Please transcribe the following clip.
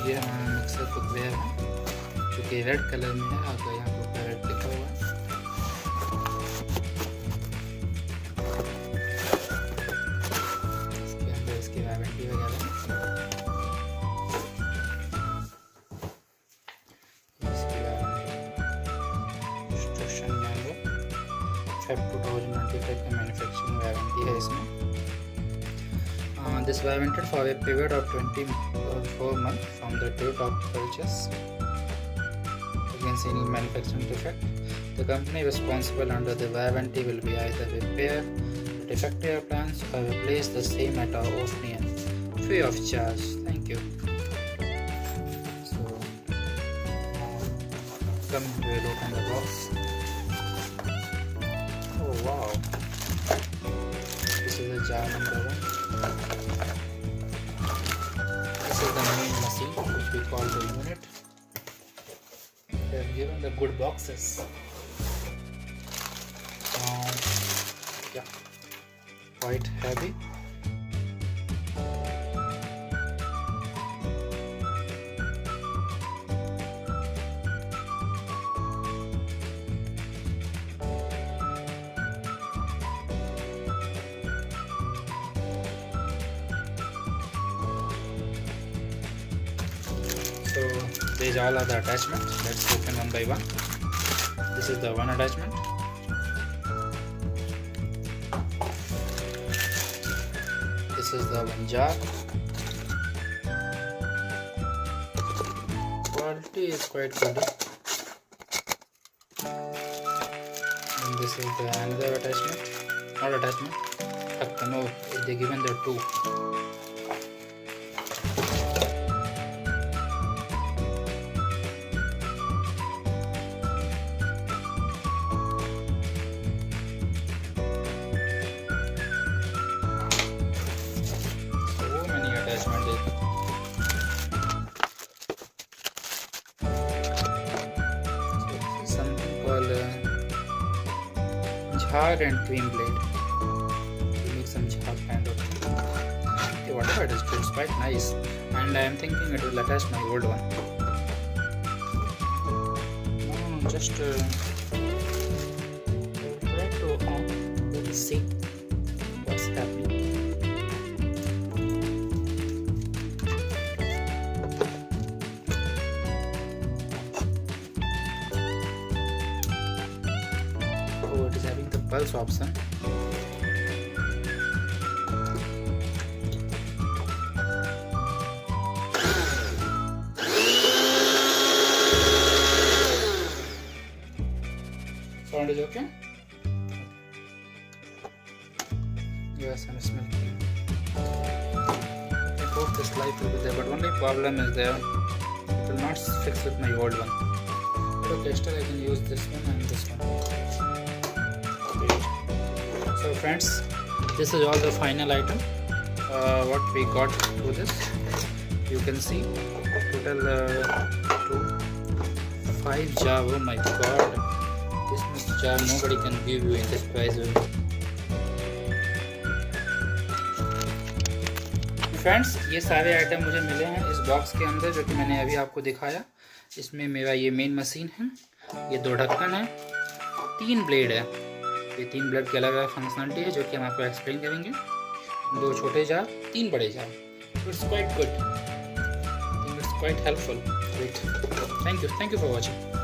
ये हमारा mixer cookware है जो कि रेड कलर में है, आपका यहाँ पर रेड लिखा हुआ है। इसके अंदर इसकी वारंटी वगैरह इंस्ट्रक्शन मैनुअल, फैक्ट मल्टीप्लाई का मैन्युफैक्चरिंग वारंटी है इसमें। This was invented for a period of 24 months from the date of purchase against any manufacturing defect. The company responsible under the warranty will be either repair the defective appliance or replace the same at our opinion, free of charge. Thank you. So, come we'll open the box. Oh wow! This is the jar number 1. This is the main machine which we call the unit. They have given the good boxes. Yeah, quite heavy. So these all are the attachments. Let's open one by one. This is the one attachment. This is the one jar. Quality is quite good. And this is the another attachment. Not attachment. No, they given the two. Something called jhar and cream blade. You make some jhar kind of thing. Okay, whatever it is, it's quite nice. And I am thinking it will attach my old one. No, just try to see what's happening. It is having the pulse option. Sound is okay? Yes, and smell clean. I hope this light will be there, but only problem is there, it will not fix with my old one. But okay, still I can use this one and this one. So friends, this is all the final item what we got through this. You can see total 5 jar. Oh my god, this much jar nobody can give you in this price. Friends, ये सारे item मुझे मिले हैं इस box के अंदर जो कि मैंने अभी आपको दिखाया। इसमें मेरा ये मेन मशीन है, ये 2 ढक्कन है, 3 ब्लेड है। ये 3 ब्लेड की अलग अलग फंक्शनलिटी है जो कि हम आपको एक्सप्लेन करेंगे। 2 छोटे जार, 3 बड़े jar. It's quite good, it's quite helpful. Thank you for watching.